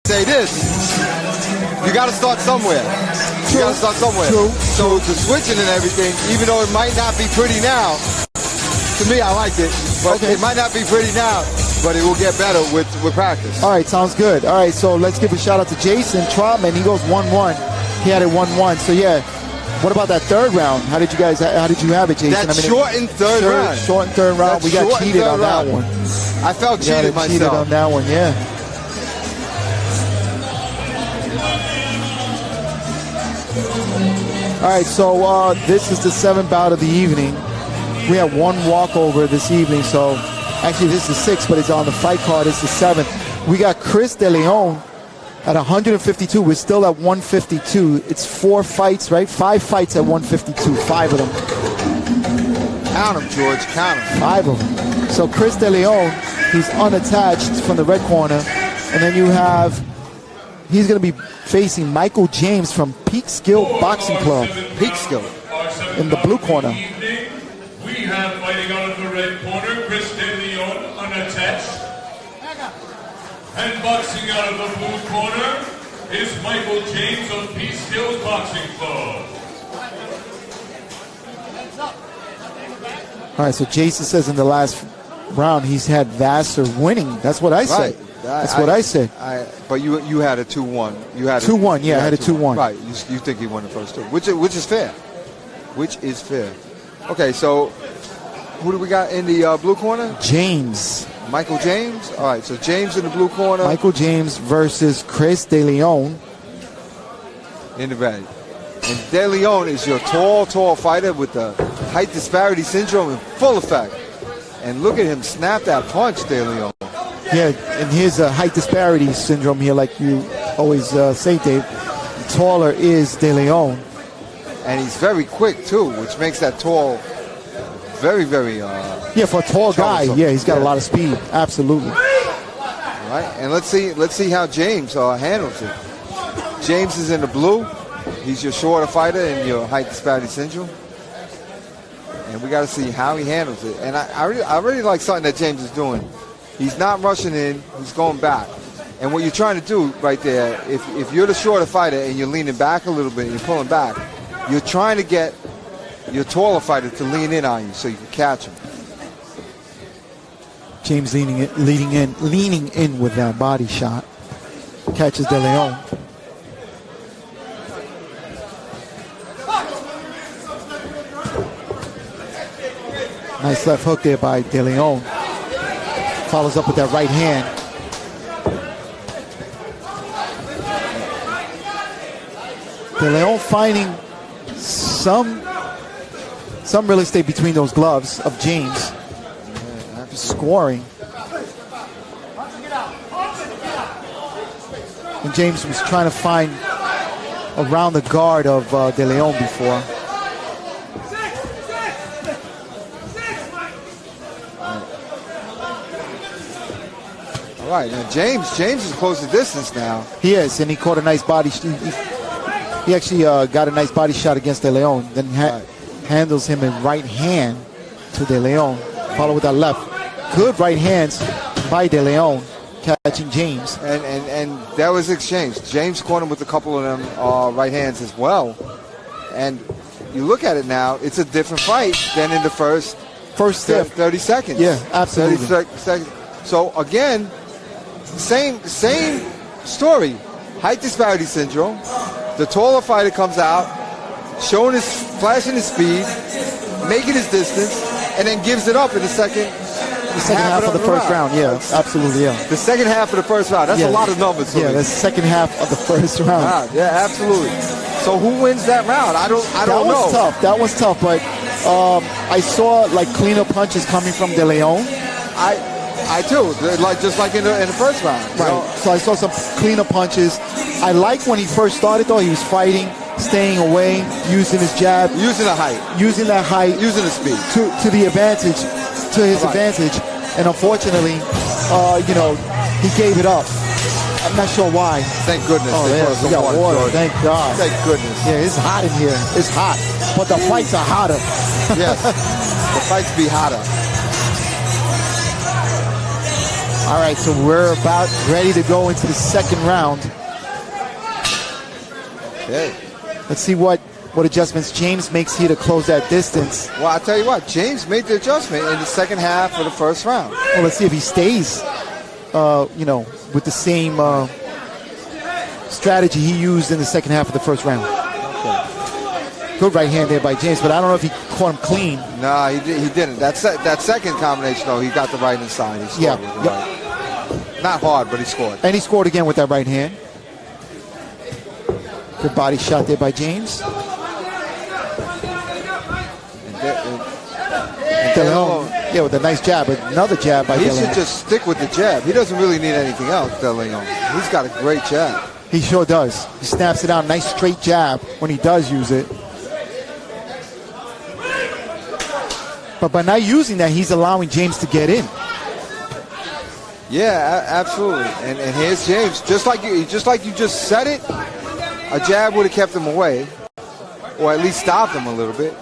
say this. You got to start somewhere. You got to start somewhere. True. So the switching and everything, even though it might not be pretty now, to me, I liked it. But it might not be pretty now, but it will get better with practice. All right, sounds good. All right, so let's give a shout out to Jason Trotman. He goes 1-1. He had it 1-1. So yeah, what about that third round? How did you have it, Jason? That shortened third round. Shortened third round. We got cheated on that one. I felt cheated myself. Cheated on that one, yeah. All right, so this is the 7th bout of the evening. We have one walkover this evening, so actually this is 6, but it's on the fight card. It's the 7th. We got Chris De Leon at 152. We're still at 152. It's 4 fights, right? 5 fights at 152. 5 of them. Count them, George. Count them. 5 of them. So Chris De Leon, he's unattached from the red corner. And then you have, he's going to be facing Michael James from Peak Skill Boxing Club. Peak Skill. In the blue corner. We have fighting out of the red corner, Chris De Leon, unattached. And boxing out of the blue corner is Michael James of Peace Skills Boxing Club. All right, so Jason says in the last round he's had Vassar winning. That's what I said. Right. That's what I said. But you had a 2-1. You had 2-1. Yeah, I had a 2-1. Right. You think he won the first two, which is fair. Which is fair. Okay, so who do we got in the blue corner? James. Michael James? All right, so James in the blue corner. Michael James versus Chris De Leon. In the red. And De Leon is your tall fighter with the height disparity syndrome in full effect. And look at him snap that punch, De Leon. Yeah, and here's a height disparity syndrome here, like you always say, Dave. The taller is De Leon. And he's very quick, too, which makes that tall very, very... yeah, for a tall guy, yeah, he's got a lot of speed. Absolutely. All right, and let's see how James handles it. James is in the blue. He's your shorter fighter in your height disparity syndrome. And we got to see how he handles it. And I really like something that James is doing. He's not rushing in. He's going back. And what you're trying to do right there, if you're the shorter fighter and you're leaning back a little bit and you're pulling back, you're trying to get your taller fighter to lean in on you so you can catch him. James leaning in with that body shot. Catches De Leon. Nice left hook there by De Leon. Follows up with that right hand. De Leon finding some real estate between those gloves of James. Scoring. And James was trying to find around the guard of De Leon before. All right, now James is close to distance now. He is, and he caught a nice body. He actually got a nice body shot against De Leon. Then handles him in right hand to De Leon. Follow with that left. Good right hands by De Leon, catching James. And that was exchanged. James caught him with a couple of them right hands as well. And you look at it now, it's a different fight than in the first 30 seconds. Yeah, absolutely. 30 seconds. So again, same story. Height disparity syndrome. The taller fighter comes out, flashing his speed, making his distance, and then gives it up in the second half of the first round. Yeah, absolutely, yeah. The second half of the first round. That's a lot of numbers. Yeah, that's the second half of the first round. Yeah, absolutely. So who wins that round? I don't know. That was tough, but I saw like cleaner punches coming from De Leon. I too, just like in the first round. Right. So I saw some cleaner punches. I like when he first started though. He was fighting, staying away, using his jab, using that height, using the speed to the advantage, to his advantage. And unfortunately, he gave it up. I'm not sure why. Thank goodness. Oh, yeah, we got water. Thank God. Thank goodness. Yeah, it's hot in here. It's hot, but the fights are hotter. Yes, the fights be hotter. All right, so we're about ready to go into the second round. Okay. Let's see what adjustments James makes here to close that distance. Well, I'll tell you what, James made the adjustment in the second half of the first round. Well, let's see if he stays, with the same strategy he used in the second half of the first round. Okay. Good right hand there by James, but I don't know if he caught him clean. No, he didn't. That second combination, though, he got the right inside. He scored with the right. Not hard, but he scored. And he scored again with that right hand. Good body shot there by James. De Leon, yeah, with a nice jab. Another jab by De Leon. He should just stick with the jab. He doesn't really need anything else, De Leon. He's got a great jab. He sure does. He snaps it out. Nice straight jab when he does use it. But by not using that, he's allowing James to get in. Yeah, absolutely. And here's James. Just like you just said it, a jab would have kept him away, or at least stopped him a little bit,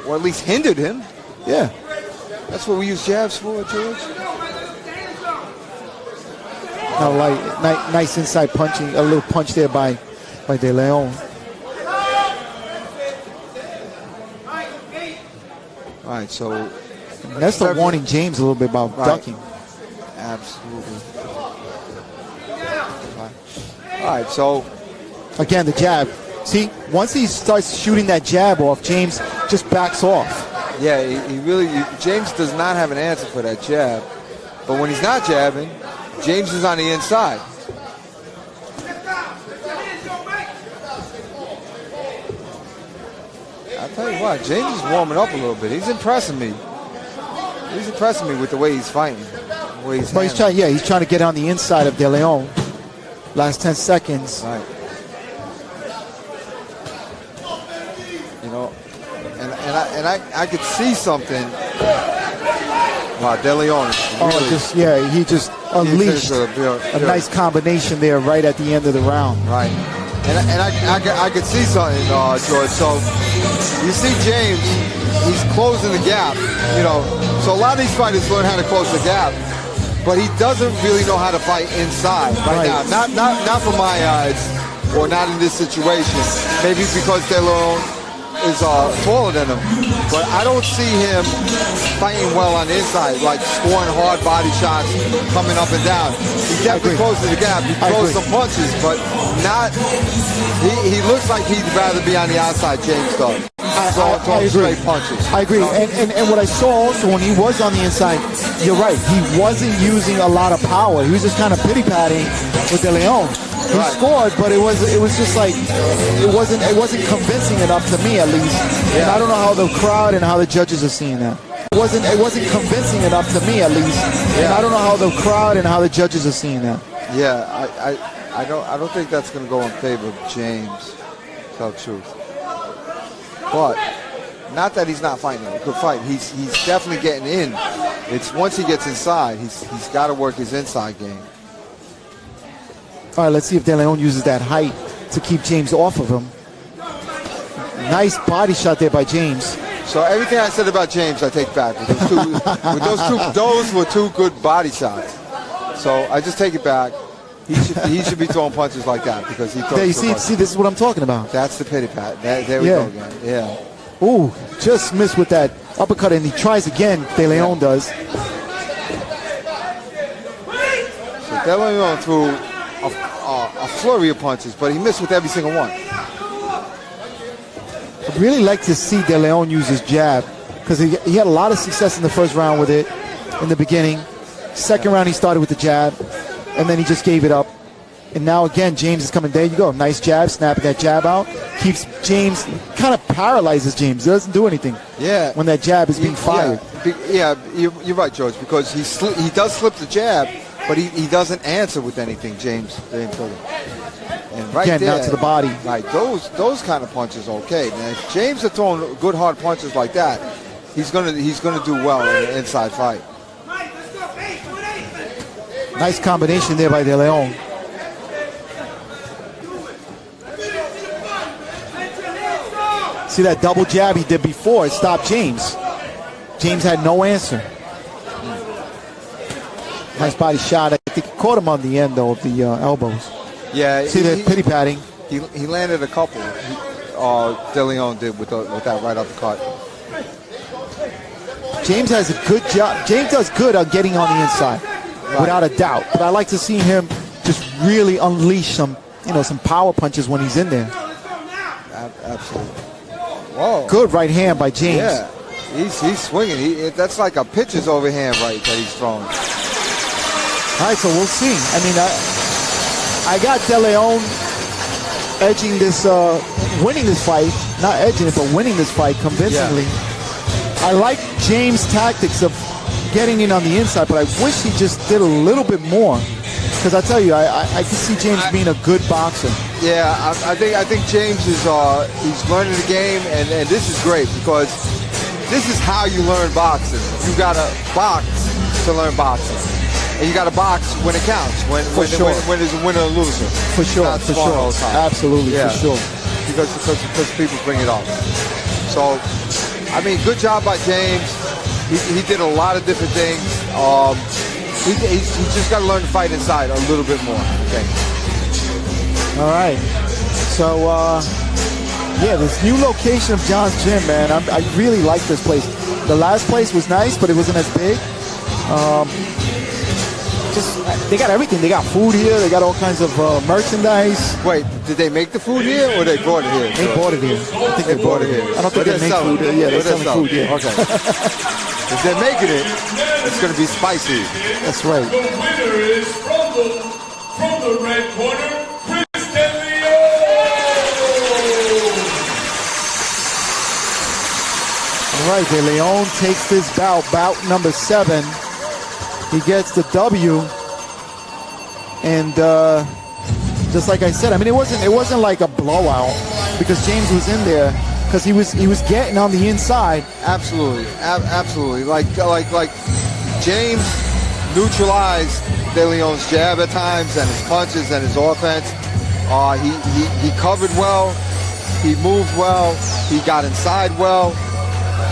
or at least hindered him. Yeah. That's what we use jabs for, George. Nice inside punching, a little punch there by De Leon. All right, so that's the warning James a little bit about ducking. Absolutely. All right, so again the jab. See, once he starts shooting that jab off, James just backs off. Yeah, James does not have an answer for that jab. But when he's not jabbing, James is on the inside. I'll tell you what, James is warming up a little bit. He's impressing me. He's impressing me with the way he's fighting. The way he's trying to get on the inside of De Leon. Last 10 seconds. Right. And I could see something. Wow, De Leon. Really, he just unleashed a nice combination there right at the end of the round. Right. And I could see something, George. So you see James, he's closing the gap. So a lot of these fighters learn how to close the gap, but he doesn't really know how to fight inside right now. Not from my eyes, or not in this situation. Maybe because De Leon is taller than him, but I don't see him fighting well on the inside, like scoring hard body shots, coming up and down. He definitely closes the gap. He throws some punches, but not. He looks like he'd rather be on the outside. James does. I agree. Straight punches. I agree. And what I saw also when he was on the inside, you're right. He wasn't using a lot of power. He was just kind of pity-patting with De Leon. He scored, but it was just like it wasn't convincing enough to me, at least. Yeah. And I don't know how the crowd and how the judges are seeing that. It wasn't convincing enough to me, at least. Yeah. And I don't know how the crowd and how the judges are seeing that. Yeah, I don't think that's going to go in favor of James, to tell the truth. But not that he's not fighting a good fight. He's definitely getting in. It's once he gets inside, he's got to work his inside game. All right, let's see if De Leon uses that height to keep James off of him. Nice body shot there by James. So everything I said about James, I take back. Those were two good body shots. So I just take it back. He should be throwing punches like that because he throws. Yeah, see, this is what I'm talking about. That's the pity pat. There we go again. Yeah. Ooh, just missed with that uppercut, and he tries again. De Leon does. So De Leon threw a flurry of punches, but he missed with every single one. I'd really like to see De Leon use his jab because he had a lot of success in the first round with it in the beginning. Second round, he started with the jab, and then he just gave it up. And now again, James is coming. There you go. Nice jab, snapping that jab out. Keeps James, kind of paralyzes James. Doesn't do anything. Yeah. When that jab is being fired. Yeah, you're right, George, because he does slip the jab, but he doesn't answer with anything, James. And right again, there, now to the body. Right, those kind of punches, okay. Now, if James is throwing good hard punches like that, he's gonna do well in an inside fight. Nice combination there by De Leon. See that double jab he did before? It stopped James. James had no answer. Nice body shot. I think he caught him on the end, though, of the elbows. Yeah. See the pity patting? He landed a couple. De Leon did with that right uppercut. James has a good job. James does good on getting on the inside, without a doubt. But I like to see him just really unleash some power punches when he's in there. Absolutely. Whoa. Good right hand by James. Yeah. He's swinging. That's like a pitcher's overhand right that he's throwing. All right, so we'll see. I mean, I got De Leon edging this, winning this fight. Not edging it, but winning this fight convincingly. Yeah. I like James' tactics of getting in on the inside, but I wish he just did a little bit more. Because I tell you, I can see James being a good boxer. Yeah, I think James is he's learning the game, and this is great because this is how you learn boxing. You gotta box to learn boxing, and you gotta box when it counts, when there's a winner or loser. For sure, for sure, all the time. Absolutely, yeah. for sure. Because people bring it on. So, I mean, good job by James. He did a lot of different things. He's just got to learn to fight inside a little bit more, I think. All right. So, yeah, this new location of John's Gym, man, I really like this place. The last place was nice, but it wasn't as big. They got everything. They got food here. They got all kinds of merchandise. Wait, did they make the food here or they brought it here? They bought it here. I think they brought it here. I don't think they make food here. Yeah, they're selling food here. Okay. If they're making it, it's going to be spicy. That's right. The winner is from the red corner, Chris DeLeo. All right, De Leon takes this bout number 7. He gets the W, and just like I said, I mean, it wasn't like a blowout because James was in there because he was getting on the inside. Absolutely, absolutely. Like James neutralized De Leon's jab at times and his punches and his offense. He covered well, he moved well, he got inside well.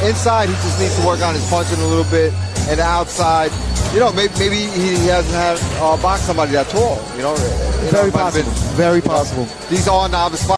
Inside, he just needs to work on his punching a little bit, and outside, maybe he hasn't had boxed somebody that tall. Very possible. Very possible. These are novice fighters.